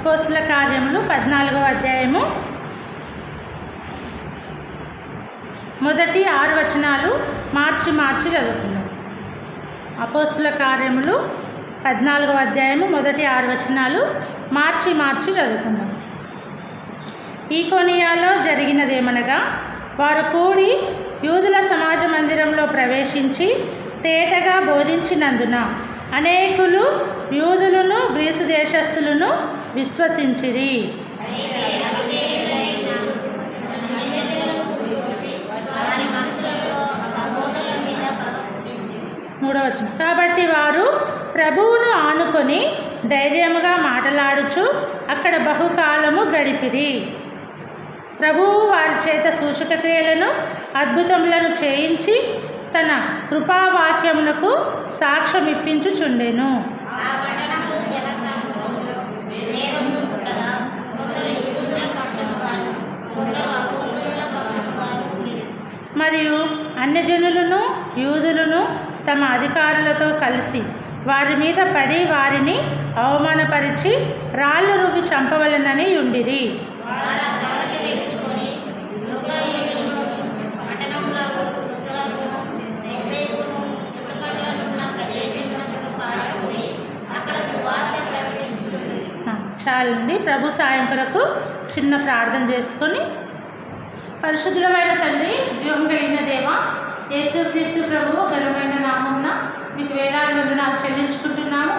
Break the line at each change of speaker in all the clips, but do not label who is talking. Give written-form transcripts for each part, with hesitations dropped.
అపోస్తుల కార్యములు 14వ అధ్యాయము మొదటి 6 వచనాలు మార్చి చదువుకుందాం. అపోస్తుల కార్యములు 14వ అధ్యాయము మొదటి 6 వచనాలు మార్చి చదువుకుందాం. ఈకొనియాలో జరిగినదేమనగా, వారు కూడి యూదుల సమాజ మందిరంలో ప్రవేశించి తేటగా బోధించినందున అనేకులు యూదులను గ్రీసు దేశస్థులను విశ్వసించిరి. మూడవ వచనం, కాబట్టి వారు ప్రభువును ఆనుకొని ధైర్యముగా మాటలాడుచు అక్కడ బహుకాలము గడిపిరి. ప్రభువు వారి చేత సూచక క్రియలను అద్భుతములను చేయించి తన కృపావాక్యమునకు సాక్ష్యం ఇప్పించుచుండెను. మరియు అన్యజనులను యూదులను తమ అధికారులతో కలిసి వారి మీద పడి వారిని అవమానపరిచి రాళ్ళు రువ్వి చంపవలెనని ఉండిరి. చాలండి. ప్రభు సాయం కొరకు చిన్న ప్రార్థన చేసుకొని, పరిశుద్ధులమైన తండ్రి, జీవం కలిగిన దేవ, యేసుక్రీస్తు ప్రభువు ఘనమైన నామమున మీకు వేలాది వందనాలు చెల్లించుకుంటున్నాము.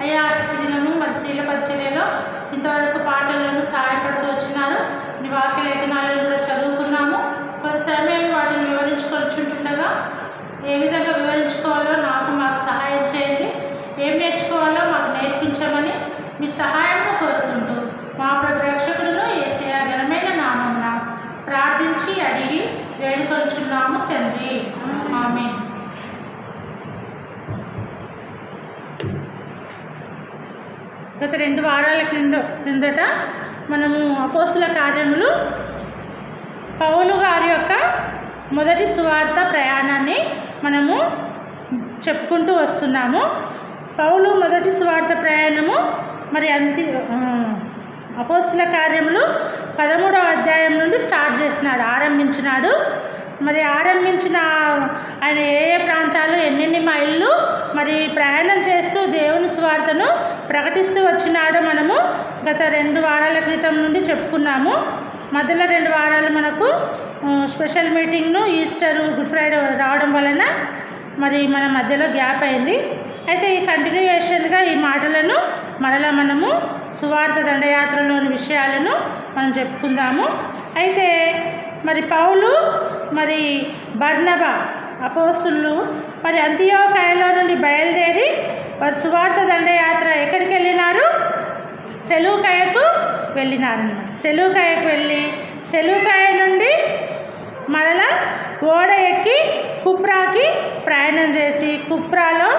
అయ్యా, ఈ దినము మరి స్త్రీల పరిచర్యలో ఇంతవరకు పాటలను సహాయపడుతూ వచ్చినారు. మీ వాక్య లేఖనాలను కూడా చదువుకున్నాము. కొంత సమయం వాటిని వివరించుకొచ్చుంటుండగా ఏ విధంగా వివరించుకోవాలో మాకు సహాయం చేయండి. ఏం నేర్చుకోవాలో మాకు నేర్పించమని మీ సహాయాన్ని కోరుకుంటూ మా ప్రేక్షకులను యేసయ్య ఘనమైన నామమున ప్రార్థించి అడిగి వేడుకొంచున్నాము తండ్రి, ఆమేన్. గత 2 వారాల క్రిందట మనము అపోస్తుల కార్యములు పౌలు గారి యొక్క మొదటి సువార్త ప్రయాణాన్ని మనము చెప్పుకుంటూ వస్తున్నాము. పౌలు మొదటి సువార్త ప్రయాణము మరి అపోస్తుల కార్యములు 13వ అధ్యాయం నుండి స్టార్ట్ చేసినాడు, ఆరంభించినాడు. మరి ఆరంభించిన ఆయన ఏ ప్రాంతాలు ఎన్నెన్ని మైళ్ళు మరి ప్రయాణం చేస్తూ దేవుని సువార్తను ప్రకటిస్తూ వచ్చినాడో మనము గత 2 వారాల క్రితం నుండి చెప్పుకున్నాము. మధ్యలో 2 వారాలు మనకు స్పెషల్ మీటింగ్ను, ఈస్టర్, గుడ్ ఫ్రైడే రావడం వలన మరి మన మధ్యలో గ్యాప్ అయింది. అయితే ఈ కంటిన్యూయేషన్గా ఈ మాటలను మరలా మనము సువార్త దండయాత్రలోని విషయాలను మనం చెప్పుకుందాము. అయితే మరి పౌలు మరి బర్నబా అపోస్తులు మరి అంతియోకయలో నుండి బయలుదేరి వారు సువార్త దండయాత్ర ఎక్కడికి వెళ్ళినారు? సెలూకయకు వెళ్ళినారన్నమాట. సెలూకయకు వెళ్ళి సెలూకయ నుండి మరలా ఓడ ఎక్కి కుప్రాకి ప్రయాణం చేసి కుప్రాలో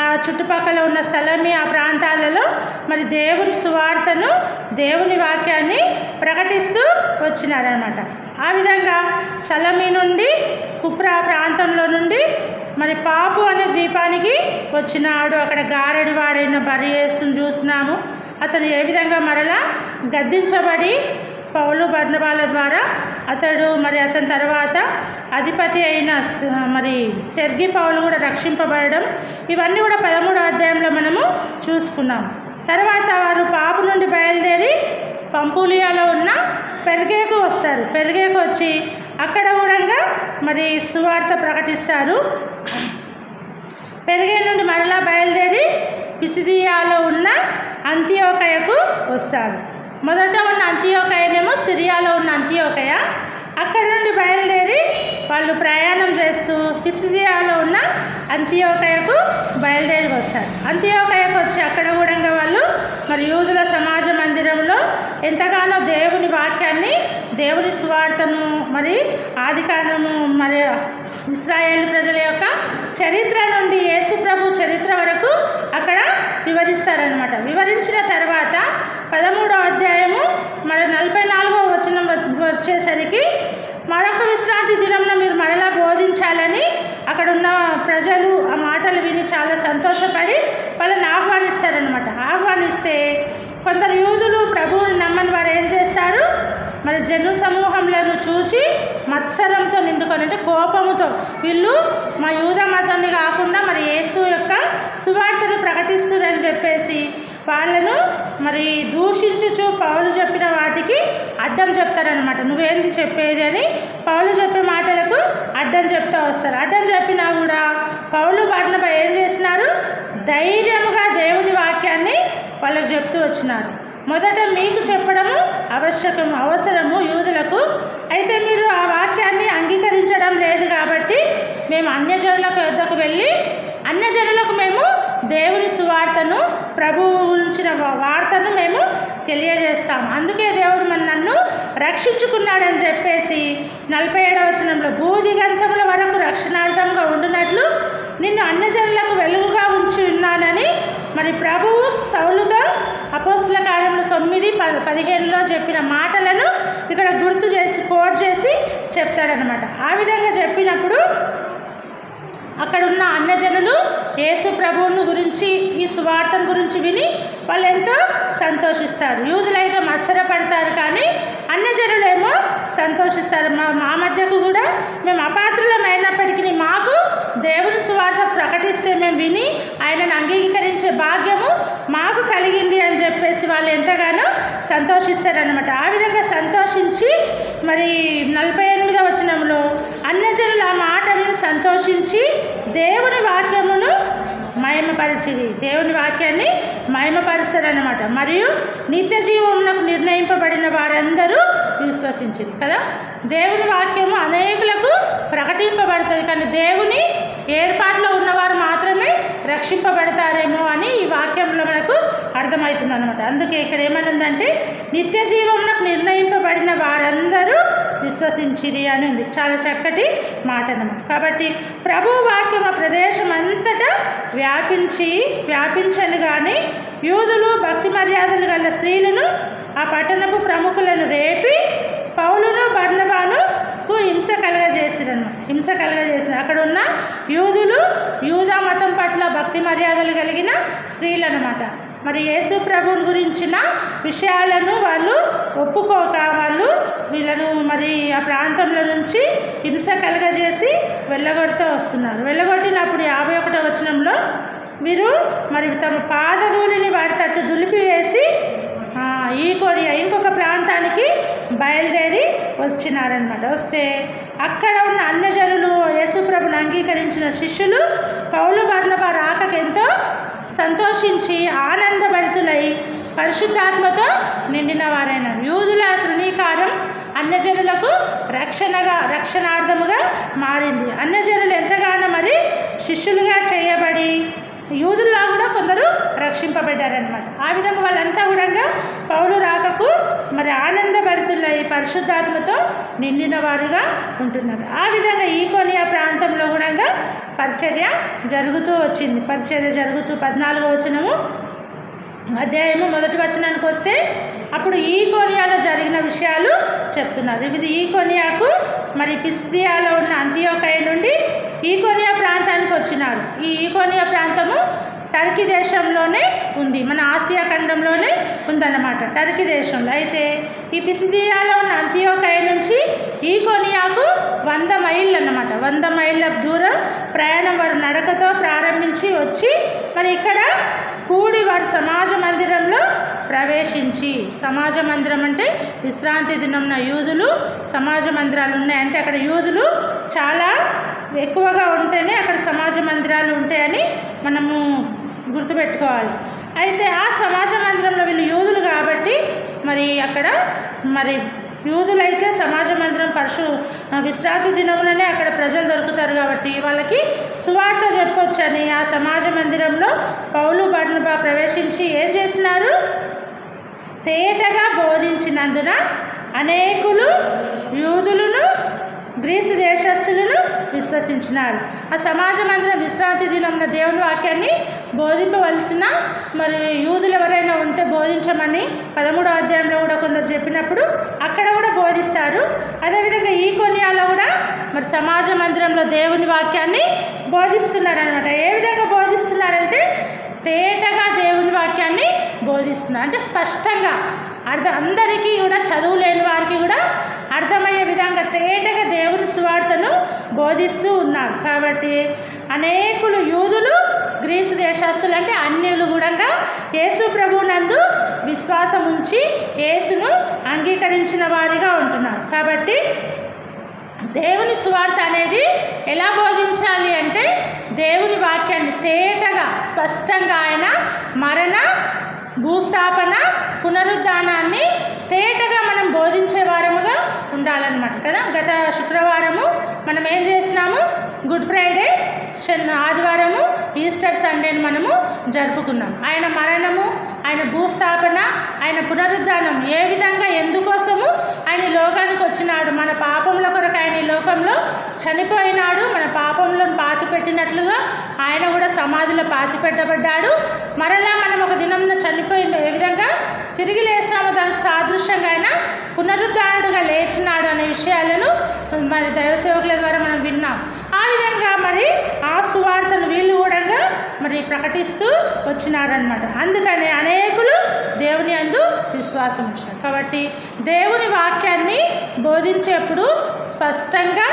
ఆ చుట్టుపక్కల ఉన్న సలమి ఆ ప్రాంతాలలో మరి దేవుని సువార్తను, దేవుని వాక్యాన్ని ప్రకటిస్తూ వచ్చినారనమాట. ఆ విధంగా సలమి నుండి కుప్రా ప్రాంతంలో నుండి మరి పాపు అనే ద్వీపానికి వచ్చినాడు. అక్కడ గారడి వాడైన బర్యేసును చూసినాము. అతను ఏ విధంగా మరలా గద్దించబడి పౌలు బర్నబాల ద్వారా అతని తర్వాత అధిపతి అయిన మరి సెర్గి పౌలు కూడా రక్షింపబడడం, ఇవన్నీ కూడా 13వ అధ్యాయంలో మనము చూసుకున్నాం. తర్వాత వారు పాపు నుండి బయలుదేరి పంపులియాలో ఉన్న పెర్గేకు వస్తారు. పెర్గేకు వచ్చి అక్కడ కూడా మరి సువార్త ప్రకటిస్తారు. పెర్గే నుండి మరలా బయలుదేరి పిసిదియాలో ఉన్న అంతియోకయకు వస్తారు. మొదట ఉన్న అంతియోకయనేమో సిరియాలో ఉన్న అంతియోకయ. అక్కడ నుండి బయలుదేరి వాళ్ళు ప్రయాణం చేస్తూ పిసిదియాలో ఉన్న అంతియోకయకు బయలుదేరి వస్తారు. అంతియోకయకు వచ్చి అక్కడ కూడా వాళ్ళు మరి యూదుల సమాజ మందిరంలో ఎంతగానో దేవుని వాక్యాన్ని, దేవుని సువార్తను మరి ఆదికాండము మరి ఇశ్రాయేలు ప్రజల యొక్క చరిత్ర నుండి యేసు ప్రభు చరిత్ర వరకు అక్కడ వివరిస్తారనమాట. వివరించిన తర్వాత 13వ అధ్యాయము మరి 44వ వచనం వచ్చేసరికి మరొక విశ్రాంతి దినంన మీరు మరలా బోధించాలని అక్కడున్న ప్రజలు ఆ మాటలు విని చాలా సంతోషపడి వాళ్ళని ఆహ్వానిస్తారనమాట. ఆహ్వానిస్తే కొందరు యూదులు ప్రభువుని నమ్మని వారు ఏం చేస్తారు, మరి జన సమూహంలను చూసి మత్సరంతో నిండుకొని, అంటే కోపముతో, వీళ్ళు మా యూద మతాన్ని కాకుండా మరి యేసు యొక్క సువార్తను ప్రకటిస్తున్నారని చెప్పేసి వాళ్ళను మరి దూషించుచు పౌలు చెప్పిన వాటికి అడ్డం చెప్తారనమాట. నువ్వేంది చెప్పేది అని పౌలు చెప్పే మాటలకు అడ్డం చెప్తా వస్తారు. అడ్డం చెప్పినా కూడా పౌలు బర్నబా ఏం చేసినారు, ధైర్యముగా దేవుని వాక్యాన్ని వాళ్ళకు చెప్తూ వచ్చినారు. మొదట మీకు చెప్పడము అవసరము యూదులకు, అయితే మీరు ఆ వాక్యాన్ని అంగీకరించడం లేదు కాబట్టి మేము అన్యజనులకు యొద్దకు వెళ్ళి అన్యజనులకు మేము దేవుని సువార్తను, ప్రభువు గురించిన వార్తను మేము తెలియజేస్తాం. అందుకే దేవుడు నన్ను రక్షించుకున్నాడని చెప్పేసి 47వ వచనంలో భూదిగంతముల వరకు రక్షణార్థంగా ఉండునట్లు నిన్ను అన్యజనులకు వెలుగుగా ఉంచి ఉన్నానని మరి ప్రభువు సౌలుతో అపోస్తుల కార్యములు 9:15లో చెప్పిన మాటలను ఇక్కడ గుర్తు చేసి కోట్ చేసి చెప్తాడనమాట. ఆ విధంగా చెప్పినప్పుడు అక్కడ ఉన్న అన్యజనులు యేసు ప్రభువును గురించి, ఈ సువార్తను గురించి విని వాళ్ళు ఎంతో సంతోషిస్తారు. యూదులైతే మత్సరపడతారు, కానీ అన్యజనులేమో సంతోషిస్తారు. మా మధ్యకు కూడా మేము అపాత్రులమైనప్పటికీ మాకు దేవుని సువార్త ప్రకటిస్తే మేము విని ఆయనను అంగీకరించే భాగ్యము మాకు కలిగింది అని చెప్పేసి వాళ్ళు ఎంతగానో సంతోషిస్తారనమాట. ఆ విధంగా సంతోషించి మరి 48వ వచనంలో అన్యజనులు ఆ మాట విని సంతోషించి దేవుని వాక్యమును మహిమపరిచిరి, దేవుని వాక్యాన్ని మహిమపరుస్తారన్నమాట. మరియు నిత్య జీవమునకు నిర్ణయింపబడిన వారందరూ విశ్వసించిరి కదా. దేవుని వాక్యము అనేకులకు ప్రకటింపబడుతుంది, కానీ దేవుని ఏర్పాట్లో ఉన్నవారు మాత్రమే రక్షింపబడతారేమో అని ఈ వాక్యంలో మనకు అర్థమవుతుంది అనమాట. అందుకే ఇక్కడ ఏమనుందంటే నిత్య జీవమునకు నిర్ణయింపబడిన వారందరూ విశ్వసించిరి అని ఉంది. చాలా చక్కటి మాట అన్నమాట. కాబట్టి ప్రభు వాక్యం ఆ ప్రదేశం అంతటా వ్యాపించను కానీ యూదులు భక్తి మర్యాదలు గల స్త్రీలను ఆ పట్టణపు ప్రముఖులను రేపి పౌలును బర్నబానుకు హింస కలగజేసిన అక్కడ ఉన్న యూదులు యూదా మతం పట్ల భక్తి మర్యాదలు కలిగిన స్త్రీలు అనమాట. మరి యేసు ప్రభువుని గురించిన విషయాలను వాళ్ళు ఒప్పుకోక వాళ్ళు వీళ్ళను మరి ఆ ప్రాంతంలో నుంచి హింస కలగజేసి వెళ్ళగొడుతూ వస్తున్నారు. వెళ్ళగొట్టినప్పుడు 51వ వచనంలో వీరు మరి తమ పాదధూళిని వారి తట్టు దులిపి వేసి ఈకొనియ ఇంకొక ప్రాంతానికి బయలుదేరి వచ్చినారనమాట. వస్తే అక్కడ ఉన్న అన్యజనులు యేసుప్రభుని అంగీకరించిన శిష్యులు పౌలు బర్నబా రాకకెంతో సంతోషించి ఆనందభరితులై పరిశుద్ధాత్మతో నిండిన వారైన యూదుల తృణీకారం అన్యజనులకు రక్షణార్థముగా మారింది. అన్యజనులు ఎంతగానో మరి శిష్యులుగా చేయబడి యూదుల్లో కూడా కొందరు రక్షింపబడ్డారనమాట. ఆ విధంగా వాళ్ళంతా కూడా పౌలు రాకకు మరి ఆనందభరితులై పరిశుద్ధాత్మతో నిండిన వారుగా ఉంటున్నారు. ఆ విధంగా ఈకొనియా ప్రాంతంలో కూడా పరిచర్య జరుగుతూ వచ్చింది. పరిచర్య జరుగుతూ 14వ వచనము అధ్యాయము 1వ వచనానికి వస్తే అప్పుడు ఈకొనియాలో జరిగిన విషయాలు చెప్తున్నారు. ఇది ఈకొనియాకు మరి పిసిదియాలో ఉన్న అంతియోకయ నుండి ఈకొనియా ప్రాంతానికి వచ్చినారు. ఈ ఈకొనియా ప్రాంతము టర్కీ దేశంలోనే ఉంది, మన ఆసియా ఖండంలోనే ఉందన్నమాట, టర్కీ దేశంలో. అయితే ఈ పిసిదియాలో ఉన్న అంతియోకయ నుంచి ఈకొనియాకు 100 మైళ్ళు అన్నమాట. 100 మైళ్ళ దూరం ప్రయాణం వారు నడకతో ప్రారంభించి వచ్చి మరి ఇక్కడ కూడి వారి సమాజ మందిరంలో ప్రవేశించి, సమాజ మందిరం అంటే విశ్రాంతి దినంన యూదులు సమాజ మందిరాలు ఉన్నాయంటే అక్కడ యూదులు చాలా ఎక్కువగా ఉంటేనే అక్కడ సమాజ మందిరాలు ఉంటాయని మనము గుర్తుపెట్టుకోవాలి. అయితే ఆ సమాజ మందిరంలో వీళ్ళు యూదులు కాబట్టి మరి అక్కడ మరి యూదులైతే సమాజ మందిరం విశ్రాంతి దినముననే అక్కడ ప్రజలు దొరుకుతారు కాబట్టి వాళ్ళకి సువార్త చెప్పొచ్చని ఆ సమాజ మందిరంలో పౌలు బర్నబా ప్రవేశించి ఏం చేసినారు, తేటగా బోధించినందున అనేకులు యూదులను గ్రీసు దేశస్థులను విశ్వసించినారు. ఆ సమాజ మందిరం విశ్రాంతి దినంలో దేవుని వాక్యాన్ని బోధింపవలసిన మరి యూదులు ఎవరైనా ఉంటే బోధించమని 13వ అధ్యాయంలో కూడా కొందరు చెప్పినప్పుడు అక్కడ కూడా బోధిస్తారు. అదేవిధంగా ఈకొనియాలో కూడా మరి సమాజ మందిరంలో దేవుని వాక్యాన్ని బోధిస్తున్నారనమాట. ఏ విధంగా బోధిస్తున్నారంటే తేటగా దేవుని వాక్యాన్ని బోధిస్తున్నాడు. అంటే స్పష్టంగా అందరికీ కూడా, చదువు లేని వారికి కూడా అర్థమయ్యే విధంగా తేటగా దేవుని సువార్తను బోధిస్తూ ఉన్నాడు. కాబట్టి అనేకులు యూదులు, గ్రీసు దేశస్తులు అంటే అన్యులు కూడా యేసు ప్రభువునందు విశ్వాసం ఉంచి యేసును అంగీకరించిన వారిగా ఉంటున్నారు. కాబట్టి దేవుని సువార్త అనేది ఎలా బోధించాలి అంటే దేవుని వాక్యాన్ని తేటగా స్పష్టంగా ఆయన మరణ, భూస్థాపన, పునరుద్ధానాన్ని తేటగా మనం బోధించే వారముగా ఉండాలన్నమాట కదా. గత శుక్రవారము మనం ఏం చేసినాము? గుడ్ ఫ్రైడే, ఆదివారము ఈస్టర్ సండేని మనము జరుపుకున్నాం. ఆయన మరణము, ఆయన భూస్థాపన, ఆయన పునరుద్ధానం ఏ విధంగా, ఎందుకోసము ఆయన లోకానికి వచ్చినాడు, మన పాపముల కొరకు ఆయన ఈ లోకంలో చనిపోయినాడు, మన పాపములను పాతిపెట్టినట్లుగా ఆయన కూడా సమాధిలో పాతిపెట్టబడ్డాడు. మరలా మనం ఒక దినంలో చనిపోయి ఏ విధంగా తిరిగి లేస్తామో దానికి సాదృశ్యంగా ఆయన పునరుద్ధానుడుగా లేచినాడు అనే విషయాలను మరి దైవ సేవకుల ద్వారా మనం విన్నాం. ఆ విధంగా మరి ఆ సువార్తను వీళ్ళు కూడా మరి ప్రకటిస్తూ వచ్చినారనమాట. అందుకని అనేకులు దేవుని యందు విశ్వాసం ఉంచారు. కాబట్టి దేవుని వాక్యాన్ని బోధించేప్పుడు స్పష్టంగా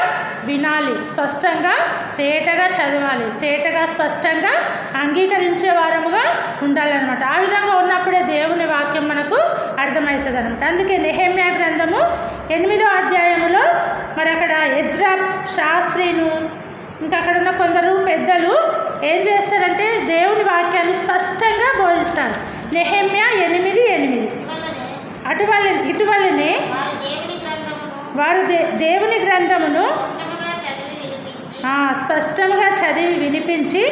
వినాలి, స్పష్టంగా తేటగా చదవాలి, తేటగా స్పష్టంగా అంగీకరించే వారముగా ఉండాలన్నమాట. ఆ విధంగా ఉన్నప్పుడే దేవుని వాక్యం మనకు అర్థమవుతుంది అనమాట. అందుకే నెహెమ్యా గ్రంథము 8వ అధ్యాయములో మరి అక్కడ ఎజ్రా శాస్త్రిను ఇంకా అక్కడ ఉన్న కొందరు పెద్దలు ఏం చేస్తారంటే దేవుని వాక్యాన్ని స్పష్టంగా బోధిస్తారు. నెహెమ్యా 8:8 ఇటువలనే వారు దేవుని గ్రంథమును స్పష్టంగా చదివి వినిపించి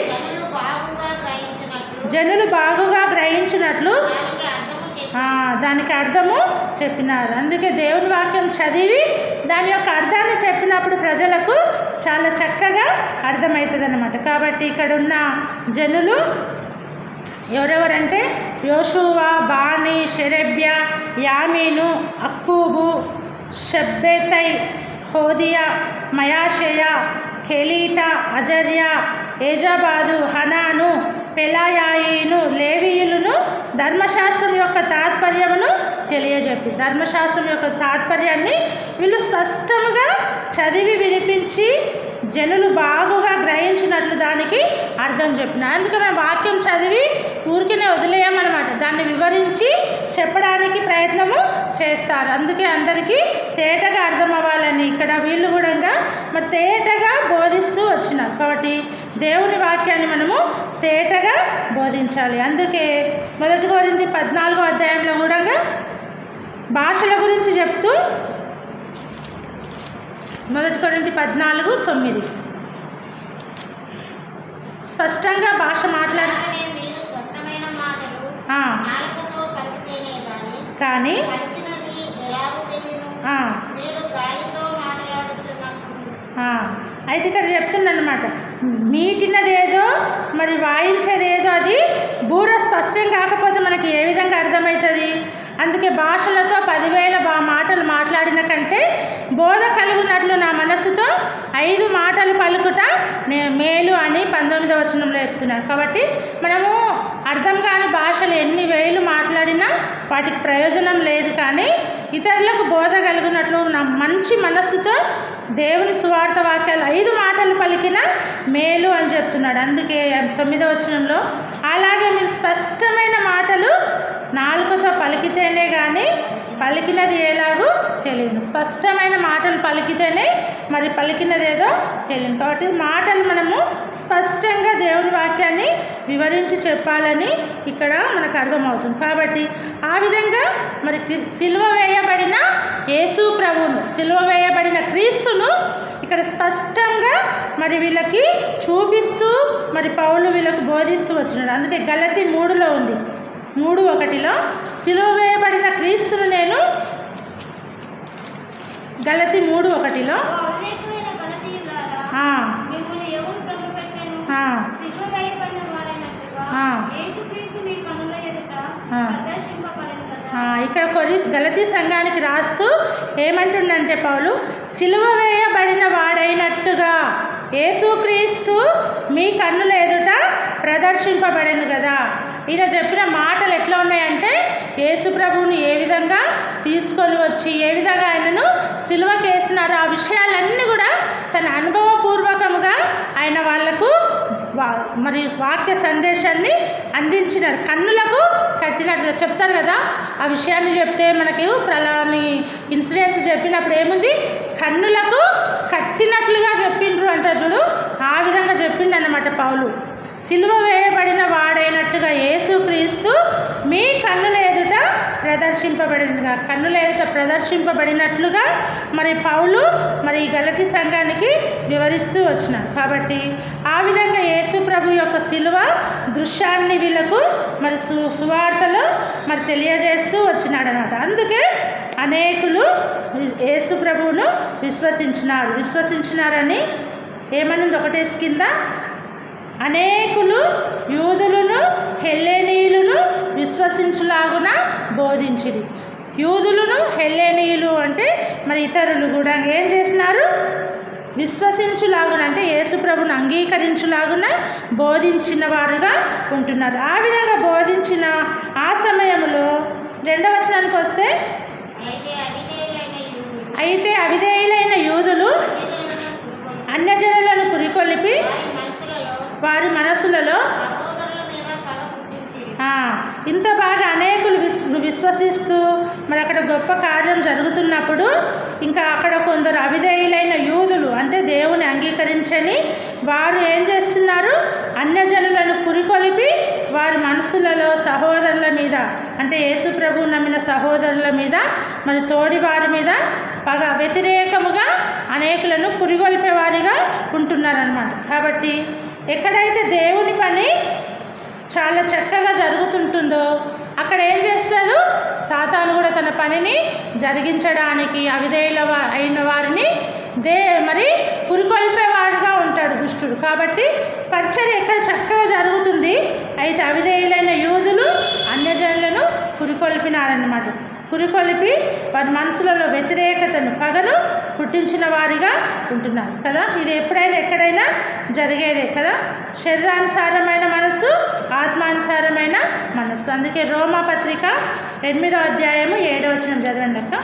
జనులు బాగుగా గ్రహించినట్లు దానికి అర్థము చెప్పినారు. అందుకే దేవుని వాక్యం చదివి దాని యొక్క అర్థాన్ని చెప్పినప్పుడు ప్రజలకు చాలా చక్కగా అర్థమవుతుంది అన్నమాట. కాబట్టి ఇక్కడ ఉన్న జనులు ఎవరెవరంటే యోషువా, బాని, షెరెబ్య, యామీను, అక్కూబు, షబ్బెతై, హోదియా, మయాషయ, కెలీటా, అజర్య, ఏజాబాదు, హనాను, పెలాయాయిను, లేవీయులను ధర్మశాస్త్రం యొక్క తాత్పర్యమును తెలియజెప్పి, ధర్మశాస్త్రం యొక్క తాత్పర్యాన్ని వీళ్ళు స్పష్టముగా చదివి వినిపించి జనులు బాగుగా గ్రహించినట్లు దానికి అర్థం చెప్పిన. అందుకే మేము వాక్యం చదివి ఊరికినే వదిలేయమన్నమాట, దాన్ని వివరించి చెప్పడానికి ప్రయత్నము చేస్తారు. అందుకే అందరికీ తేటగా అర్థం అవ్వాలని ఇక్కడ వీళ్ళు కూడా మరి తేటగా బోధిస్తూ వచ్చినారు. కాబట్టి దేవుని వాక్యాన్ని మనము తేటగా బోధించాలి. అందుకే 1 కొరింథీ 14వ అధ్యాయంలో కూడా భాషల గురించి చెప్తూ 1 కొరింథీ 14:9 స్పష్టంగా భాష మాట్లాడ కానీ అయితే ఇక్కడ చెప్తుందన్నమాట, మీటినదేదో మరి వాయించేదేదో అది బూర స్పష్టం కాకపోతే మనకి ఏ విధంగా అర్థమవుతుంది? అందుకే భాషలతో 10,000 మాటలు మాట్లాడిన కంటే బోధ కలుగునట్లు నా మనసుతో 5 మాటలు పలుకుట మేలు అని 19వ వచనంలో చెప్తున్నారు. కాబట్టి మనము అర్థం కాని భాషలు ఎన్ని వేలు మాట్లాడినా వాటికి ప్రయోజనం లేదు. కానీ ఇతరులకు బోధ కలిగినట్లు నా మంచి మనస్సుతో దేవుని సువార్త వాక్యాలు 5 మాటలు పలికిన మేలు అని చెప్తున్నాడు. అందుకే 9వ వచనంలో అలాగే మీరు స్పష్టమైన మాటలు నాలుకతో పలికితేనే కానీ పలికినది ఎలాగూ తెలియదు. స్పష్టమైన మాటలు పలికితేనే మరి పలికినది ఏదో తెలియదు. కాబట్టి మాటలు మనము స్పష్టంగా దేవుని వాక్యాన్ని వివరించి చెప్పాలని ఇక్కడ మనకు అర్థమవుతుంది. కాబట్టి ఆ విధంగా మరి సిలువ వేయబడిన యేసు ప్రభువును, సిలువ వేయబడిన క్రీస్తును ఇక్కడ స్పష్టంగా మరి వీళ్ళకి చూపిస్తూ మరి పౌలు వీళ్ళకు బోధిస్తూ వచ్చినాడు. అందుకే గలతీ 3లో ఉంది, 3:1 సిలువ వేయబడిన క్రీస్తును నేను, గలతీ 3:1 ఇక్కడ గలతీ సంఘానికి రాస్తూ ఏమంటుండంటే పౌలు, సిలువ వేయబడిన వాడైనట్టుగా యేసుక్రీస్తు మీ కన్నుల ఎదుట ప్రదర్శింపబడెను కదా. ఈయన చెప్పిన మాటలు ఎట్లా ఉన్నాయంటే యేసు ప్రభువుని ఏ విధంగా తీసుకొని వచ్చి ఏ విధంగా ఆయనను సిలువకి వేసినారు ఆ విషయాలన్నీ కూడా తన అనుభవపూర్వకముగా ఆయన వాళ్లకు మరి వాక్య సందేశాన్ని అందించినాడు. కన్నులకు కట్టినట్లుగా చెప్తారు కదా, ఆ విషయాన్ని చెప్తే మనకి ప్రలాని ఇన్సిడెంట్స్ చెప్పినప్పుడు ఏముంది, కన్నులకు కట్టినట్లుగా చెప్పిండ్రు అంటారు చూడు, ఆ విధంగా చెప్పిండు అన్నమాట పౌలు. సిలువ వేయబడిన వాడైనట్టుగా యేసుక్రీస్తు మీ కన్నుల ఎదుట ప్రదర్శింపబడినట్టుగా, కన్నుల ఎదుట ప్రదర్శింపబడినట్లుగా మరి పౌలు మరి గలతీ సంఘానికి వివరిస్తూ వచ్చినాడు. కాబట్టి ఆ విధంగా యేసు ప్రభు యొక్క సిలువ దృశ్యాన్ని వీళ్ళకు మరి సువార్తలో మరి తెలియజేస్తూ వచ్చినాడు అనమాట. అందుకే అనేకులు యేసు ప్రభువును విశ్వసించినారని ఏమన్నది ఒకటేసి కింద, అనేకులు యూదులను హెల్లెనీయులను విశ్వసించులాగున బోధించిరి. యూదులను హెల్లెనీయులు అంటే మరి ఇతరులు కూడా ఏం చేసినారు, విశ్వసించులాగున అంటే యేసు ప్రభువును అంగీకరించులాగున బోధించిన వారుగా ఉంటున్నారు. ఆ విధంగా బోధించిన ఆ సమయంలో 2వ వచనానికి వస్తే, అయితే అవిధేయులైన యూదులు అన్యజనులను పురికొల్పి వారి మనసులలో ఇంత బాగా అనేకులు విశ్వసిస్తూ మరి అక్కడ గొప్ప కార్యం జరుగుతున్నప్పుడు ఇంకా అక్కడ కొందరు అవిధేయులైన యూదులు అంటే దేవుని అంగీకరించని వారు ఏం చేస్తున్నారు, అన్యజనులను పురికొలిపి వారి మనసులలో సహోదరుల మీద అంటే యేసు ప్రభువు నమ్మిన సహోదరుల మీద మరి తోడి వారి మీద పగ వ్యతిరేకముగా అనేకులను పురిగొల్పేవారిగా ఉంటున్నారన్నమాట. కాబట్టి ఎక్కడైతే దేవుని పని చాలా చక్కగా జరుగుతుంటుందో అక్కడ ఏం చేస్తాడు, సాతాను కూడా తన పనిని జరిగించడానికి అవిధేయుల అయిన వారిని మరి పురికొల్పేవాడుగా ఉంటాడు దుష్టుడు. కాబట్టి పరిచర్య ఎక్కడ చక్కగా జరుగుతుంది, అయితే అవిధేయులైన యూదులు అన్యజనులను పురికొల్పినారన్నమాట. పురికొల్పి వారి మనసులలో వ్యతిరేకతను పగను పుట్టించిన వారిగా ఉంటున్నారు కదా. ఇది ఎప్పుడైనా ఎక్కడైనా జరిగేదే కదా. శరీరానుసారమైన మనసు, ఆత్మానుసారమైన మనసు. అందుకే రోమా పత్రిక 8వ అధ్యాయము 7వ వచనం చదవండి అక్క.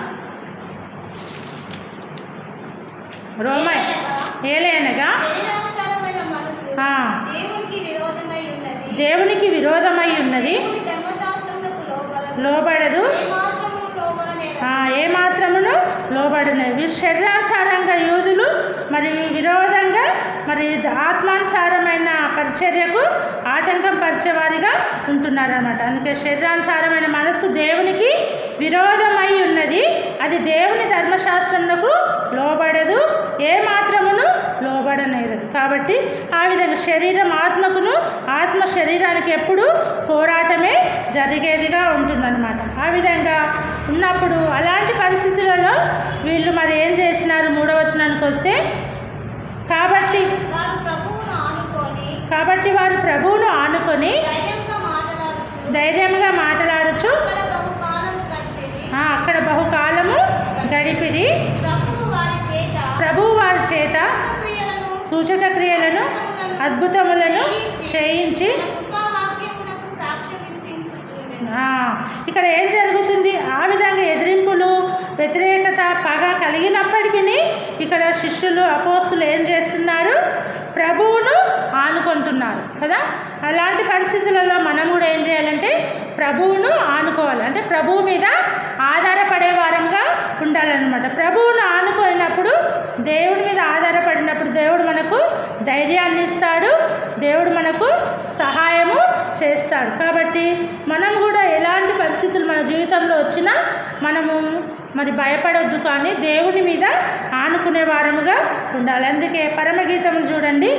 రోమా ఏలైనగా దేవునికి విరోధమై ఉన్నది, లోబడదు, ఏమాత్రమును లోబడలేదు. వీరు శరీరానుసారంగా యూదులు మరి విరోధంగా మరి ఆత్మానుసారమైన పరిచర్యకు ఆటంకం పరిచేవారిగా ఉంటున్నారన్నమాట. అందుకే శరీరానుసారమైన మనస్సు దేవునికి విరోధమై ఉన్నది, అది దేవుని ధర్మశాస్త్రమునకు లోబడదు, ఏమాత్రమును లోబడనేరదు. కాబట్టి ఆ విధంగా శరీరం ఆత్మకును, ఆత్మ శరీరానికి ఎప్పుడు పోరాటమే జరిగేదిగా ఉంటుందన్నమాట. ఆ విధంగా ఉన్నప్పుడు అలాంటి పరిస్థితులలో వీళ్ళు మరి ఏం చేసినారు, 3వ వచనానికి వస్తే, కాబట్టి వారు ప్రభువును ఆనుకొని ధైర్యంగా మాట్లాడచ్చు అక్కడ బహుకాలము గడిపిరి. ప్రభువు వారి చేత సూచక క్రియలను అద్భుతములను చేయించి ఇక్కడ ఏం జరుగుతుంది, ఆ విధంగా ఎదిరింపులు వ్యతిరేకత పగ కలిగినప్పటికీ ఇక్కడ శిష్యులు అపోస్తులు ఏం చేస్తున్నారు, ప్రభువును ఆనుకుంటున్నారు కదా. అలాంటి పరిస్థితులలో మనం కూడా ఏం చేయాలంటే ప్రభువును ఆనుకోవాలి, అంటే ప్రభువు మీద ఆధారపడే వారంగా ఉండాలన్నమాట. ప్రభువును ఆనుకున్నప్పుడు, దేవుడి మీద ఆధారపడినప్పుడు దేవుడు మనకు ధైర్యాన్ని ఇస్తాడు, దేవుడు మనకు సహాయము చేస్తాడు. కాబట్టి మనం కూడా ఎలాంటి పరిస్థితులు మన జీవితంలో వచ్చినా మనము మరి భయపడొద్దు, కానీ దేవుని మీద ఆనుకునే వారముగా ఉండాలి. అందుకే పరమగీతములు చూడండి,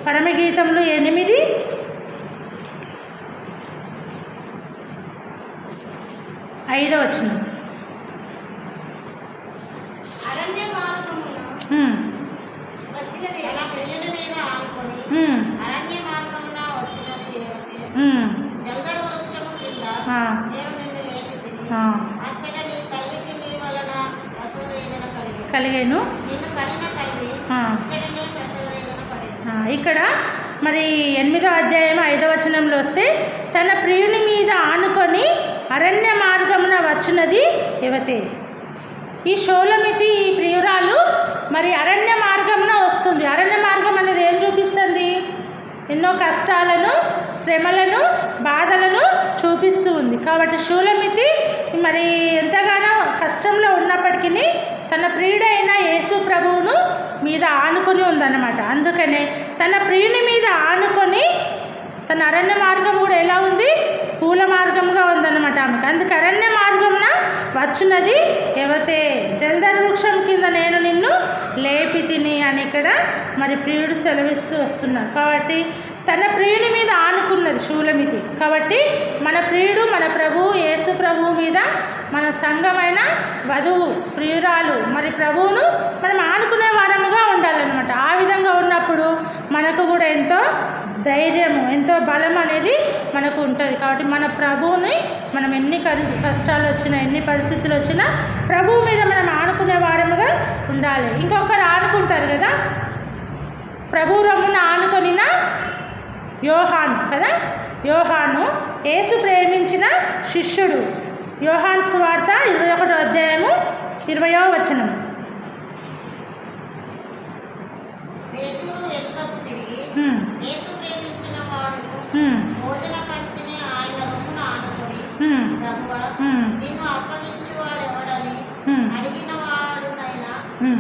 పరమగీతములు 8:5 వచనం. కలిగేను. ఇక్కడ మరి 8వ అధ్యాయం 5వ వచనంలో వస్తే, తన ప్రియుని మీద ఆనుకొని అరణ్య మార్గమున వచ్చినది యువతే. ఈ షోలమితి ఈ ప్రియురాలు మరి అరణ్య మార్గమున వస్తుంది. అరణ్య మార్గం అనేది ఏం చూపిస్తుంది? ఎన్నో కష్టాలను, శ్రమలను, బాధలను చూపిస్తూ ఉంది. కాబట్టి షూలమితి మరి ఎంతగానో కష్టంలో ఉన్నప్పటికీ తన ప్రియుడైన యేసు ప్రభువును మీద ఆనుకొని ఉందన్నమాట. అందుకనే తన ప్రియుని మీద ఆనుకొని తన అరణ్య మార్గం కూడా ఎలా ఉంది? పూల మార్గంగా ఉందన్నమాట ఆమెకు. అందుకే అరణ్య మార్గమున వచ్చినది యువతే. జల్దర వృక్షం కింద నేను నిన్ను లేపి తిని అని ఇక్కడ మరి ప్రియుడు సెలవిస్తూ వస్తున్నాడు. కాబట్టి తన ప్రియుని మీద ఆనుకున్నది షూలమితి. కాబట్టి మన ప్రియుడు మన ప్రభువు యేసు ప్రభువు మీద మన సంఘమైన వధువు ప్రియురాలు మరి ప్రభువును మనం ఆనుకునే వారముగా ఉండాలన్నమాట. ఆ విధంగా ఉన్నప్పుడు మనకు కూడా ఎంతో ధైర్యము, ఎంతో బలం అనేది మనకు ఉంటుంది. కాబట్టి మన ప్రభువుని మనం ఎన్ని కష్టాలు వచ్చినా, ఎన్ని పరిస్థితులు వచ్చినా ప్రభువు మీద మనం ఆనుకునే వారముగా ఉండాలి. ఇంకొకరు ఆనుకుంటారు కదా, ప్రభు రొమ్మున ఆనుకొనిన యోహాను కదా. యోహాను యేసు ప్రేమించిన శిష్యుడు. యోహాను సువార్త 21వ అధ్యాయము 20వ వచనం.
నిన్ను అప్పగించువాడెవడని అడిగిన వాడునైనా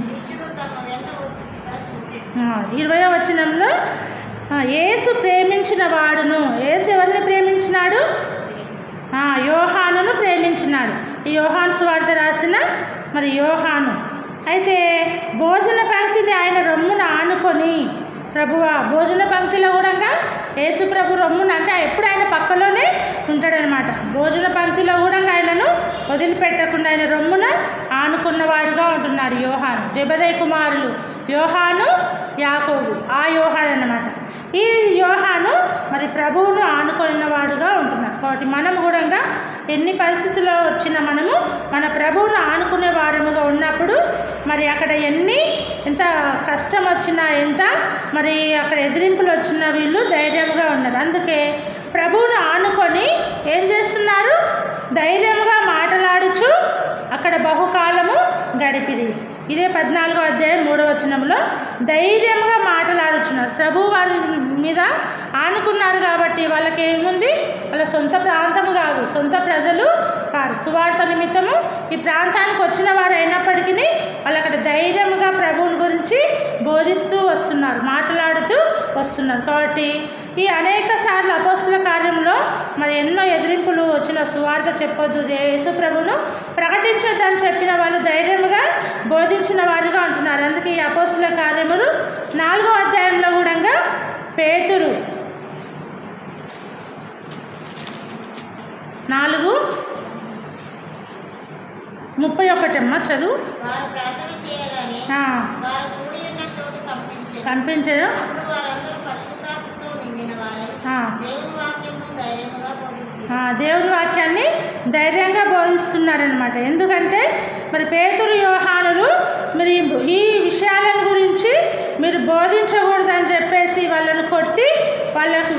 శిష్యుడు తమ వెంట వచ్చుట చూచెను.
20వ వచనంలో యేసు ప్రేమించిన వాడును. యేసు ఎవరిని ప్రేమించినాడు? యోహానును ప్రేమించినాడు. ఈ యోహాను సువార్త రాసిన మరి యోహాను అయితే భోజన పంక్తిని ఆయన రొమ్మున ఆనుకొని ప్రభువా భోజన పంక్తిలో కూడా యేసు ప్రభు రొమ్మున అంటే ఎప్పుడు ఆయన పక్కలోనే ఉంటాడనమాట. భోజన పంక్తిలో కూడా ఆయనను వదిలిపెట్టకుండా ఆయన రొమ్మున ఆనుకున్నవాడుగా ఉంటున్నాడు యోహాను. జెబెదయి కుమారులు యోహాను, యాకోబు, ఆ యోహాను అన్నమాట. ఈ యోహాను మరి ప్రభువును ఆనుకున్నవాడుగా ఉంటున్నాడు. కాబట్టి మనం కూడా ఎన్ని పరిస్థితుల్లో వచ్చినా మనము మన ప్రభువును ఆనుకునే వారముగా ఉన్నప్పుడు మరి అక్కడ ఎంత కష్టం వచ్చినా, ఎంత మరి అక్కడ ఎదిరింపులు వచ్చినా వీళ్ళు ధైర్యంగా ఉన్నారు. అందుకే ప్రభువును ఆనుకొని ఏం చేస్తున్నారు? ధైర్యంగా మాట్లాడుచు అక్కడ బహుకాలము గడిపిరి. ఇదే 14వ అధ్యాయం 3వ వచనంలో ధైర్యంగా మాట్లాడుచున్నారు. ప్రభు వారి మీద ఆనుకున్నారు కాబట్టి వాళ్ళకి ఏముంది? వాళ్ళ సొంత ప్రాంతము కాదు, సొంత ప్రజలు కాదు, సువార్త నిమిత్తము ఈ ప్రాంతానికి వచ్చిన వారు అయినప్పటికీ వాళ్ళు అక్కడ ధైర్యంగా ప్రభువుని గురించి బోధిస్తూ వస్తున్నారు, మాట్లాడుతూ వస్తున్నారు. కాబట్టి ఈ అనేక సార్లు అపోస్తుల కార్యంలో మరి ఎన్నో ఎదిరింపులు వచ్చిన సువార్త చెప్పొద్దు, యేసు ప్రభువును ప్రకటించొద్దని చెప్పిన వాళ్ళు ధైర్యంగా బోధించిన వారుగా ఉంటున్నారు. అందుకే ఈ అపోస్తుల కార్యములు 4వ అధ్యాయంలో కూడా పేతురు 4:31 చదువు. కనిపించారు. దేవుని వాక్యాన్ని ధైర్యంగా బోధిస్తున్నారనమాట. ఎందుకంటే మరి పేతురు యోహానులు మరి ఈ విషయాలను గురించి మీరు బోధించకూడదని చెప్పేసి వాళ్ళను కొట్టి వాళ్ళకు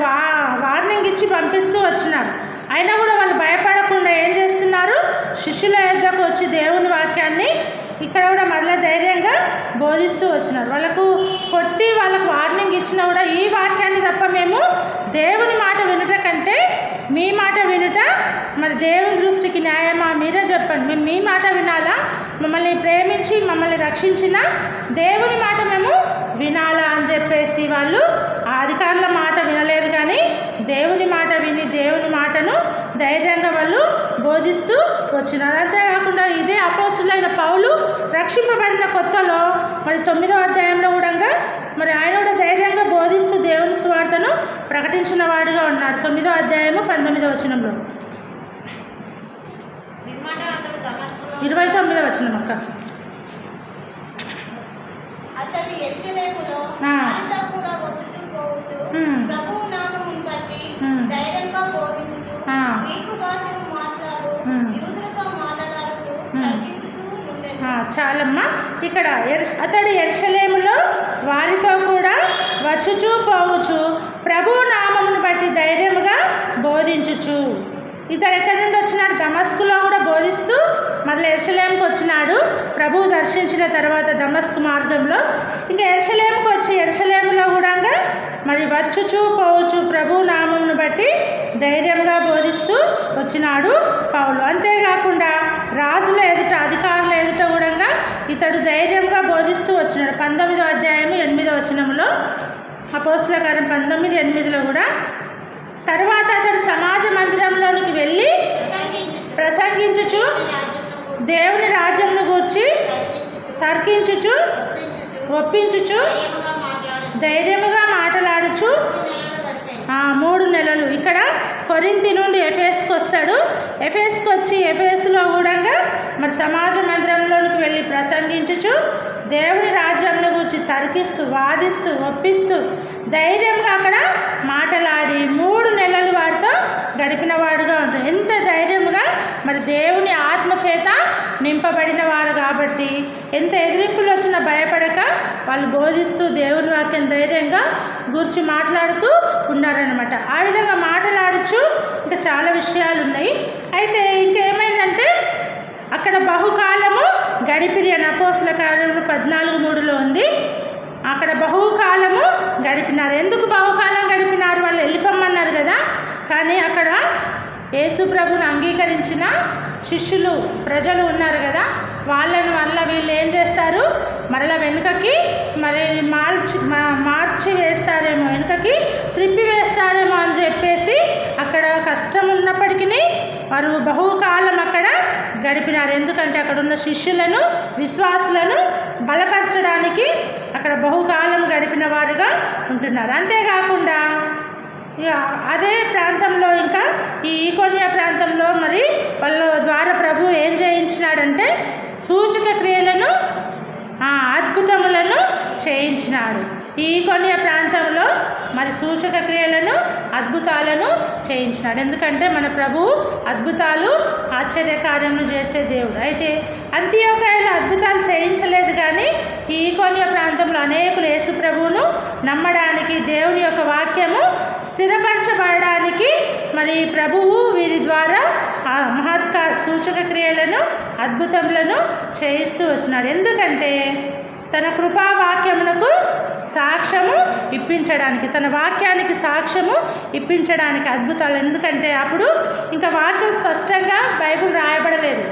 వార్నింగ్ ఇచ్చి పంపిస్తూ వచ్చినారు. అయినా కూడా వాళ్ళు భయపడకుండా ఏం చేస్తున్నారు? శిష్యుల యొద్దకు వచ్చి దేవుని వాక్యాన్ని ఇక్కడ కూడా మళ్ళీ ధైర్యంగా బోధిస్తూ వచ్చినారు. వాళ్ళకు కొట్టి వాళ్ళకు వార్నింగ్ ఇచ్చినా కూడా ఈ వాక్యాన్ని తప్ప మేము దేవుని మాట వినుట కంటే మీ మాట వినుట మరి దేవుని దృష్టికి న్యాయమా? మీరే చెప్పండి. మేము మీ మాట వినాలా? మమ్మల్ని ప్రేమించి మమ్మల్ని రక్షించిన దేవుని మాట మేము వినాలా అని చెప్పేసి వాళ్ళు ఆ అధికారుల మాట వినలేదు, కానీ దేవుని మాట విని దేవుని మాటను ధైర్యంగా వాళ్ళు బోధిస్తూ వచ్చినారు. అంతేకాకుండా ఇదే అపోస్తులైన పౌలు రక్షింపబడిన కొత్తలో మరి 9వ అధ్యాయంలో కూడా మరి ఆయన కూడా ధైర్యంగా బోధిస్తూ దేవుని సువార్తను ప్రకటించిన వాడిగా ఉన్నాడు. 9వ అధ్యాయము 19వ వచనంలో. 29వ వచనం అక్క.
అతడు యెరూషలేములో వారితో కూడా వచ్చుచూ పోవుచూ ప్రభువు నామమును బట్టి ధైర్యంగా బోధించుచూ గ్రీకు భాషను మాట్లాడు యూదులతో మాట్లాడుతూ తర్కించుతూ ఉండెను.
చాలమ్మా. ఇక్కడ అతడు యెరూషలేములో వారితో కూడా వచ్చుచూ పోవుచు ప్రభు నామమును బట్టి ధైర్యముగా బోధించుచు. ఇతడు ఎక్కడి నుండి వచ్చినాడు? దమస్కులో కూడా బోధిస్తూ మళ్ళీ యెరూషలేముకు వచ్చినాడు. ప్రభువు దర్శించిన తర్వాత దమస్కు మార్గంలో ఇంకా యెరూషలేముకు వచ్చి యెరూషలేములో కూడా మరి వచ్చుచు పోవచ్చు ప్రభు నామమును బట్టి ధైర్యంగా బోధిస్తూ వచ్చినాడు పౌలు. అంతేకాకుండా రాజుల ఎదుట, అధికారుల ఎదుట కూడా ఇతడు ధైర్యంగా బోధిస్తూ వచ్చినాడు. 19వ అధ్యాయం 8వ వచనంలో, అపోస్తల కార్యం 19:8లో కూడా, తర్వాత అతడు సమాజ మందిరంలోనికి వెళ్ళి ప్రసంగించుచు దేవుని రాజ్యంను గూర్చి తర్కించుచు ఒప్పించుచు ధైర్యముగా మాట్లాడుచు 3 నెలలు ఇక్కడ కొరింథీ నుండి ఎఫెసుకు వస్తాడు. ఎఫెసుకు వచ్చి ఎఫెసులో కూడా మరి సమాజ మందిరంలోనికి వెళ్ళి ప్రసంగించుచు దేవుని రాజ్యంను గురించి తర్కిస్తూ, వాదిస్తూ, ఒప్పిస్తూ ధైర్యంగా అక్కడ మాట్లాడి 3 నెలలు వారితో గడిపిన వాడుగా ఉంటాడు. ఎంత ధైర్యంగా మరి దేవుని ఆత్మ చేత నింపబడిన వారు కాబట్టి ఎంత ఎదిరింపులు వచ్చినా భయపడక వాళ్ళు బోధిస్తూ దేవుని వాక్యం ధైర్యంగా గురించి మాట్లాడుతూ ఉన్నారనమాట. ఆ విధంగా మాట్లాడచ్చు. ఇంకా చాలా విషయాలు ఉన్నాయి. అయితే ఇంకేమైందంటే అక్కడ బహుకాలము గడిపిరి అని అపోస్తల కార్యములు 14:3లో ఉంది. అక్కడ బహుకాలము గడిపినారు. ఎందుకు బహుకాలం గడిపినారు? వాళ్ళు వెళ్ళిపోమన్నారు కదా. కానీ అక్కడ యేసు ప్రభుని అంగీకరించిన శిష్యులు, ప్రజలు ఉన్నారు కదా, వాళ్ళని వీళ్ళు ఏం చేస్తారు? మరలా వెనుకకి మరి మార్చి వేస్తారేమో, వెనుకకి త్రిప్పి వేస్తారేమో అని చెప్పేసి అక్కడ కష్టం ఉన్నప్పటికీ వారు బహుకాలం అక్కడ గడిపినారు. ఎందుకంటే అక్కడ ఉన్న శిష్యులను, విశ్వాసులను బలపరచడానికి అక్కడ బహుకాలం గడిపిన వారుగా ఉంటున్నారు. అంతేకాకుండా అదే ప్రాంతంలో ఇంకా ఈ ఈకొనియా ప్రాంతంలో మరి వాళ్ళ ద్వారా ప్రభు ఏం చేయించినాడంటే సూచక క్రియలను, అద్భుతములను చేయించినాడు. ఈ ఈకొనియా ప్రాంతంలో మరి సూచక క్రియలను, అద్భుతాలను చేయించినాడు. ఎందుకంటే మన ప్రభు అద్భుతాలు, ఆశ్చర్యకార్యములు చేసే దేవుడు. అయితే అంతియోకయలో అద్భుతాలు చేయించలేదు, కానీ ఈ ఈకొనియా ప్రాంతంలో అనేకులు యేసు ప్రభువును నమ్మడానికి, దేవుని యొక్క వాక్యము స్థిరపరచబడడానికి మరి ప్రభువు వీరి ద్వారా సూచక క్రియలను, అద్భుతములను చేయిస్తూ వచ్చినాడు. ఎందుకంటే తన కృపావాక్యమునకు సాక్ష్యము ఇప్పించడానికి, తన వాక్యానికి సాక్ష్యము ఇప్పించడానికి అద్భుతాలు. ఎందుకంటే అప్పుడు ఇంకా వాక్యం స్పష్టంగా బైబిల్ రాయబడలేదు.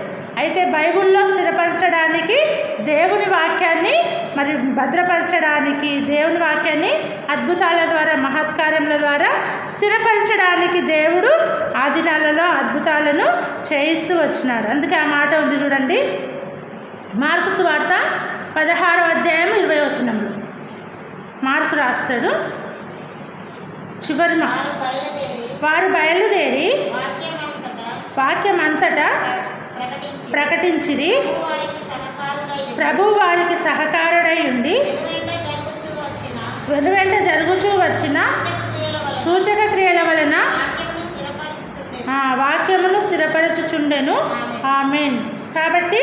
అయితే బైబిల్లో స్థిరపరచడానికి, దేవుని వాక్యాన్ని మరి భద్రపరచడానికి, దేవుని వాక్యాన్ని అద్భుతాల ద్వారా, మహత్కార్యముల ద్వారా స్థిరపరచడానికి దేవుడు ఆ దినాలలో అద్భుతాలను చేయిస్తూ వచ్చినాడు. అందుకే ఆ మాట ఉంది చూడండి, మార్కు సువార్త 16వ అధ్యాయం 20వ వచనంలో మార్కు రాస్తాడు. చివరి వారు బయలుదేరి వాక్యం అంతటా ప్రకటించిరి. ప్రభు వారికి సహకారుడై ఉండి వెనువెంట జరుగుచూ వచ్చిన సూచక క్రియల వలన వాక్యమును స్థిరపరచుచుండెను. ఆమేన్. కాబట్టి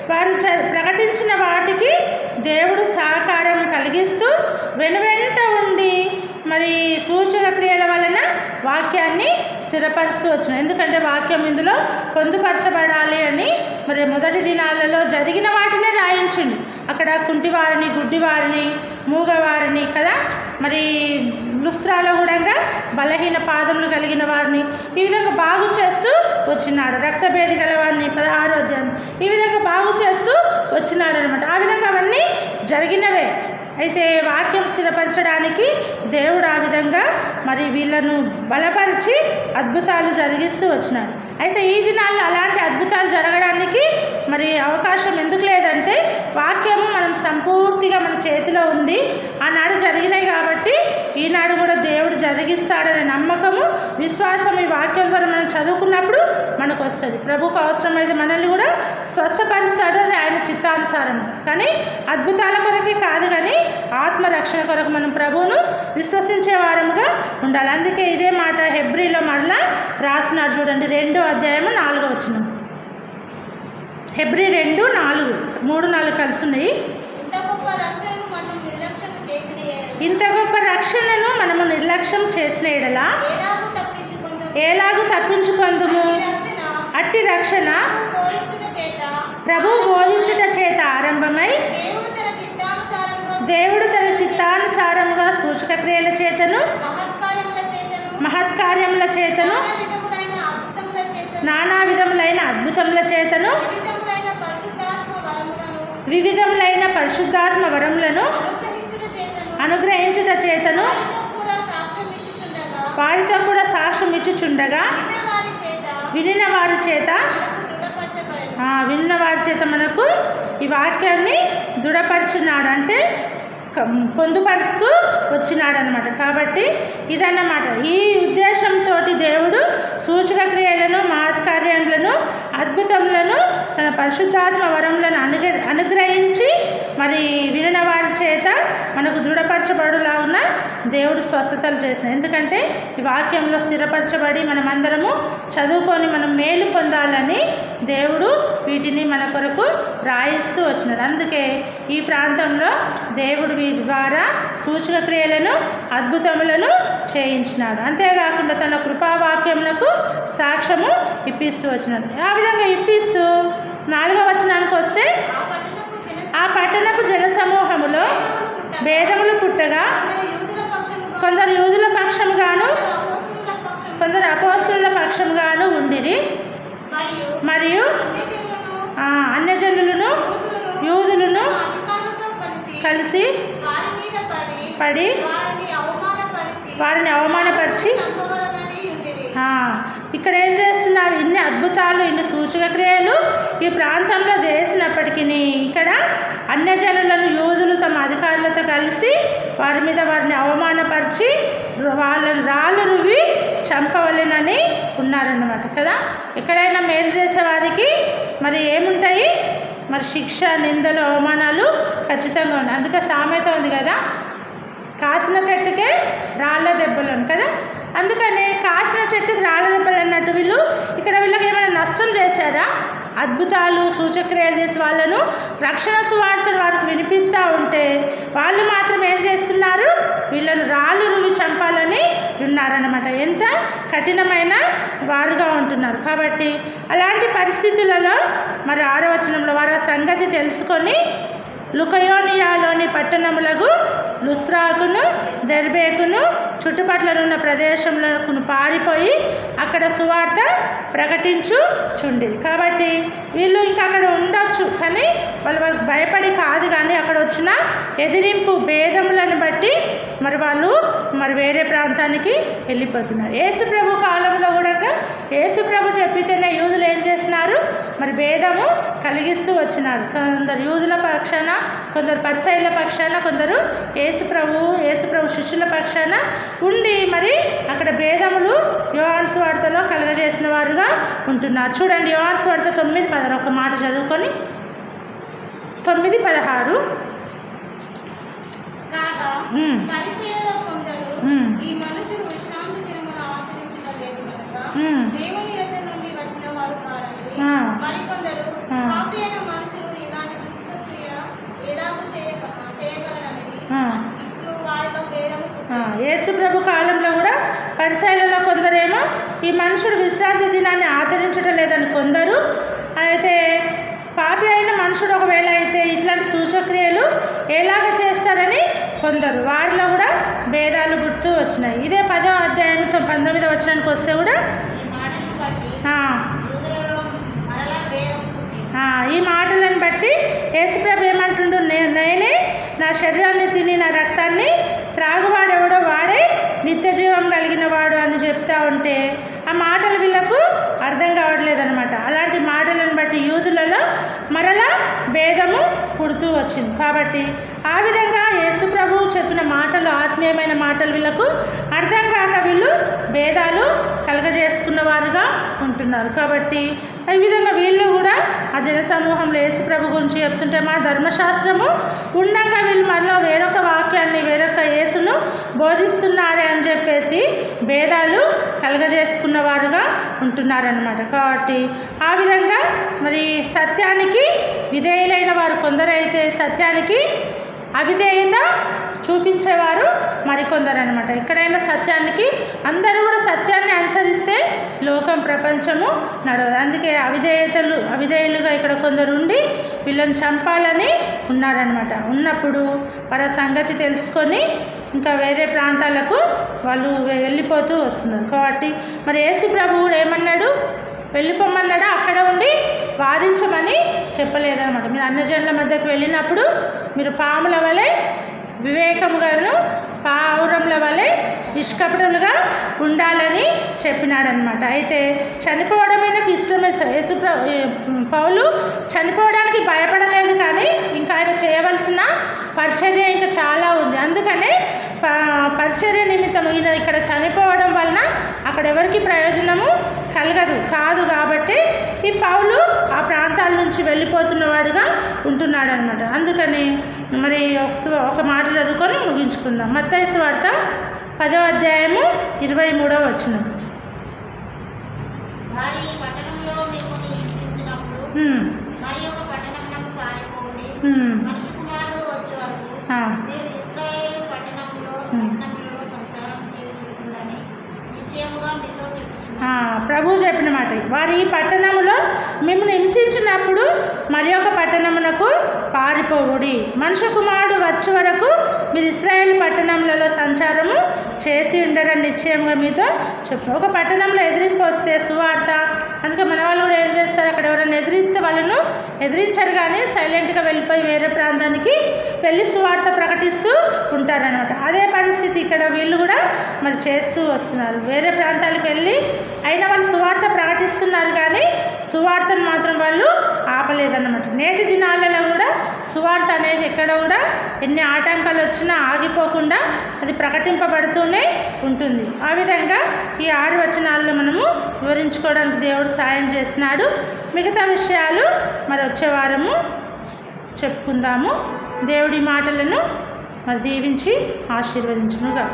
వారు ప్రకటించిన వాటికి దేవుడు సహకారం కలిగిస్తూ వెనువెంట ఉండి మరి సూచక క్రియల వలన వాక్యాన్ని స్థిరపరుస్తూ వచ్చిన. ఎందుకంటే వాక్యం ఇందులో పొందుపరచబడాలి అని మరి మొదటి దినాలలో జరిగిన వాటినే రాయించిండు. అక్కడ కుంటివారిని, గుడ్డివారిని, మూగవారిని కదా, మరి లుస్త్రాలో కూడా బలహీన పాదములు కలిగిన వారిని ఈ విధంగా బాగు చేస్తూ వచ్చినాడు. రక్తభేది గల వారిని 16వ అధ్యాయం ఈ విధంగా బాగు చేస్తూ వచ్చినాడు అనమాట. ఆ విధంగా అవన్నీ జరిగినవే. అయితే వాక్యం స్థిరపరచడానికి దేవుడు ఆ విధంగా మరి వీళ్ళను బలపరిచి అద్భుతాలు జరిగిస్తూ వచ్చినాడు. అయితే ఈ దినాల్లో అలాంటి అద్భుతాలు జరగడానికి మరి అవకాశం ఎందుకు లేదంటే వాక్యము మనం సంపూర్తిగా మన చేతిలో ఉంది. ఆనాడు జరిగినాయి కాబట్టి ఈనాడు కూడా దేవుడు జరిగిస్తాడనే నమ్మకము, విశ్వాసం ఈ వాక్యం ద్వారా మనం చదువుకున్నప్పుడు మనకు వస్తుంది. ప్రభుకు అవసరమైతే మనల్ని కూడా స్వస్థపరుస్తాడు, అది ఆయన చిత్తానుసారం. కానీ అద్భుతాల కొరకే కాదు, కానీ ఆత్మరక్షణ కొరకు మనం ప్రభువును విశ్వసించే వారముగా ఉండాలి. అందుకే ఇదే మాట హెబ్రీలో మరలా రాసినాడు చూడండి, 2వ అధ్యాయం 4వ వచనం. హెబ్రీ 2:4, 3-4 కలిసి ఉన్నాయి. ఇంత గొప్ప రక్షణను మనము నిర్లక్ష్యం చేసిన ఎడల ఎలాగూ తప్పించుకొందుము. అట్టి రక్షణ ప్రభువు బోధించుట చేత ఆరంభమై దేవుడు తన చిత్తానుసారంగా సూచక క్రియల చేతను మహత్కార్యముల చేతను నానా విధములైన అద్భుతముల చేతను వివిధములైన పరిశుద్ధాత్మ వరములను అనుగ్రహించుట చేతను వారితో కూడా సాక్ష్యం ఇచ్చుచుండగా వినిన వారి చేత మనకు ఈ వాక్యాన్ని దృఢపరిచినాడు, అంటే పొందుపరుస్తూ వచ్చినాడు అనమాట. కాబట్టి ఇదన్నమాట. ఈ ఉద్దేశంతో దేవుడు సూచక క్రియలను మహత్కార్యములను అద్భుతములను తన పరిశుద్ధాత్మ వరములను అనుగ్రహించి మరి వినిన వారి చేత మనకు దృఢపరచబడులాగున దేవుడు స్వస్థతలు చేసిన. ఎందుకంటే ఈ వాక్యంలో స్థిరపరచబడి మనమందరము చదువుకొని మనం మేలు పొందాలని దేవుడు వీటిని మన కొరకు రాయిస్తూ వచ్చినాడు. అందుకే ఈ ప్రాంతంలో దేవుడు వీటి ద్వారా సూచక క్రియలను అద్భుతములను చేయించినాడు. అంతేకాకుండా తన కృపావాక్యములకు సాక్ష్యము ఇప్పిస్తూ వచ్చినాడు. ఆ విధంగా ఇప్పిస్తూ 4వ వచనానికి వస్తే, ఆ పట్టణపు జనసమూహములో భేదములు పుట్టగా కొందరు యూదుల పక్షముగాను కొందరు అపోస్తలుల పక్షముగాను ఉండిరి. మరియు అన్యజనులను యూదులను కలిసి పడి వారిని అవమానపరిచి ఇక్కడ ఏం చేస్తున్నారు? ఇన్ని అద్భుతాలు, ఇన్ని సూచక క్రియలు ఈ ప్రాంతంలో చేసినప్పటికీ ఇక్కడ అన్యజనులను యూదులు తమ అధికారులతో కలిసి వారిని అవమానపరిచి వాళ్ళని రాళ్ళు రువి చంపవలెనని ఉన్నారన్నమాట కదా. ఎక్కడైనా మేలు చేసేవారికి మరి ఏముంటాయి? మరి శిక్ష, నిందలు, అవమానాలు ఖచ్చితంగా ఉన్నాయి. అందుకే సామెత ఉంది కదా, కాసిన చెట్టుకే రాళ్ళ దెబ్బలను కదా. అందుకని కాసిన చెట్టుకు రాళ్ళ దెబ్బలు అన్నట్టు వీళ్ళకి ఏమైనా నష్టం చేశారా? అద్భుతాలు సూచక్రియలు చేసి వాళ్ళను రక్షణ సువార్తను వారికి వినిపిస్తూ ఉంటే వాళ్ళు మాత్రం ఏం చేస్తున్నారు? వీళ్ళను రాళ్ళు రువి చంపాలని ఉన్నారన్నమాట. ఎంత కఠినమైన వారుగా ఉంటున్నారు. కాబట్టి అలాంటి పరిస్థితులలో మరి 6వ వచనంలో వారు ఆ సంగతి తెలుసుకొని లుకయోనియాలోని పట్టణములకు లుస్రాకును దెర్బేకును చుట్టుపట్లనున్న ప్రదేశంలో పారిపోయి అక్కడ సువార్త ప్రకటించుచుండేది. కాబట్టి వీళ్ళు ఇంకా అక్కడ ఉండొచ్చు, కానీ వాళ్ళకి భయపడి కాదు, కానీ అక్కడ వచ్చిన ఎదిరింపు భేదములను బట్టి మరి వాళ్ళు వేరే ప్రాంతానికి వెళ్ళిపోతున్నారు. యేసుప్రభు కాలంలో కూడా యేసుప్రభు చెప్పితేనే యూదులు ఏం చేస్తున్నారు? మరి భేదము కలిగిస్తూ వచ్చినారు. కొందరు యూదుల పక్షాన, కొందరు పరిసయ్యుల పక్షాన, కొందరు యేసుప్రభు శిష్యుల పక్షాన ఉండి మరి అక్కడ భేదములు యోహాను సువార్తలో కలుగజేసిన వారుగా ఉంటున్నారు. చూడండి, యోహాను సువార్త 9:16 ఒక మాట చదువుకొని 9:16 యేసుప్రభు కాలంలో కూడా పరిసయ్యులలో కొందరేమో ఈ మనుషుడు విశ్రాంతి దినాన్ని ఆచరించడం లేదని కొందరు, అయితే పాపి అయిన మనుషుడు ఒకవేళ అయితే ఇట్లాంటి సూచక్రియలు ఎలాగ చేస్తారని కొందరు, వారిలో కూడా భేదాలు పుడుతూ వచ్చినాయి. ఇదే 10వ అధ్యాయం 19వ వచనానికి వస్తే కూడా ఈ మాటలను బట్టి యేసుప్రభు ఏమంటుండు? నేనే నా శరీరాన్ని తిని నా రక్తాన్ని త్రాగువాడెవడో వాడే నిత్య జీవం కలిగిన వాడు అని చెప్తా ఉంటే ఆ మాటలు వీళ్ళకు అర్థం కావట్లేదన్నమాట. అలాంటి మాటలను బట్టి యూదులలో మరలా భేదము పుడుతూ వచ్చింది. కాబట్టి ఆ విధంగా యేసుప్రభు చెప్పిన మాటలు, ఆత్మీయమైన మాటలు వీళ్ళకు అర్థం కాక వీళ్ళు భేదాలు కలగజేసుకున్న వారుగా ఉంటున్నారు. కాబట్టి ఈ విధంగా వీళ్ళు కూడా ఆ జనసమూహంలో యేసుప్రభు గురించి చెప్తుంటే మా ధర్మశాస్త్రము ఉండగా వీళ్ళు మనలో వేరొక వాక్యాన్ని, వేరొక యేసును బోధిస్తున్నారే అని చెప్పేసి భేదాలు కలగజేసుకున్న వారుగా ఉంటున్నారన్నమాట. కాబట్టి ఆ విధంగా మరి సత్యానికి విధేయులైన వారు కొందరైతే సత్యానికి అవిధేయత చూపించేవారు మరికొందరు అనమాట. ఎక్కడైనా సత్యానికి అందరూ కూడా సత్యాన్ని అనుసరిస్తే లోకం ప్రపంచము నడవదు. అందుకే అవిధేయులుగా ఇక్కడ కొందరు ఉండి వీళ్ళని చంపాలని ఉన్నారనమాట. ఉన్నప్పుడు వారి సంగతి తెలుసుకొని ఇంకా వేరే ప్రాంతాలకు వాళ్ళు వెళ్ళిపోతూ వస్తున్నారు. కాబట్టి మరి యేసు ప్రభువు కూడా ఏమన్నాడు? వెళ్ళిపోమన్నాడా? అక్కడ ఉండి వాదించమని చెప్పలేదన్నమాట. మీరు అన్యజనుల మధ్యకు వెళ్ళినప్పుడు మీరు పాముల వలె వివేకముగాను పావురముల వలె నిష్కపటులుగా ఉండాలని చెప్పినాడనమాట. అయితే చనిపోవడం ఆయనకు ఇష్టమే. పౌలు చనిపోవడానికి భయపడలేదు, కానీ ఇంకా ఆయన చేయవలసిన పరిచర్య ఇంకా చాలా ఉంది. అందుకనే పరిచర్య నిమిత్తం ఈయన ఇక్కడ చనిపోవడం వలన అక్కడ ఎవరికి ప్రయోజనము కాదు కాబట్టి ఈ పౌలు ఆ ప్రాంతాల నుంచి వెళ్ళిపోతున్నవాడుగా ఉంటున్నాడు అనమాట. అందుకని మరి ఒక మాట చదువుకొని ముగించుకుందాం. మత్తయి సువార్త 10వ అధ్యాయము 23వ వచనం.
వారి పట్టణంలో మిమ్మును హింసించినప్పుడు మరి ఒక పట్టణమునకు పారిపోండి. మనుష్య కుమారుడు వచ్చే వరకు మీరు ఇశ్రాయేలు పట్టణంలో సంచారం చేసుకుంటారని నిశ్చయముగా మీతో చెప్తున్నాను. ప్రభు చెప్పిన మాట. వారి ఈ పట్టణములో మిమ్మల్ని హింసించినప్పుడు మరి ఒక పట్టణమునకు పారిపోవుడి. మనుష్య కుమారుడు వచ్చే వరకు మీరు ఇశ్రాయేలు పట్టణములలో సంచారము చేసి ఉండరని నిశ్చయంగా మీతో చెప్తాను. ఒక పట్టణంలో ఎదిరింపు వస్తే సువార్త, అందుకే మన వాళ్ళు కూడా ఏం చేస్తారు, అక్కడ ఎవరైనా ఎదిరిస్తే వాళ్ళను ఎదిరించారు కానీ సైలెంట్గా వెళ్ళిపోయి వేరే ప్రాంతానికి వెళ్ళి సువార్త ప్రకటిస్తూ ఉంటారనమాట. అదే పరిస్థితి ఇక్కడ వీళ్ళు కూడా మరి చేస్తూ వస్తున్నారు. వేరే ప్రాంతాలకు వెళ్ళి అయినా వాళ్ళు సువార్త ప్రకటిస్తున్నారు కానీ సువార్తను మాత్రం వాళ్ళు ఆపలేదన్నమాట. నేటి దినాలలో కూడా సువార్త అనేది ఎక్కడ కూడా ఎన్ని ఆటంకాలు వచ్చినా ఆగిపోకుండా అది ప్రకటింపబడుతూనే ఉంటుంది. ఆ విధంగా ఈ 6 వచనాల్లో మనము వివరించుకోవడానికి దేవుడు సాయం చేసినాడు. మిగతా విషయాలు మరి వచ్చే వారము చెప్పుకుందాము. దేవుడి మాటలను మరి దీవించి ఆశీర్వదించునుగా.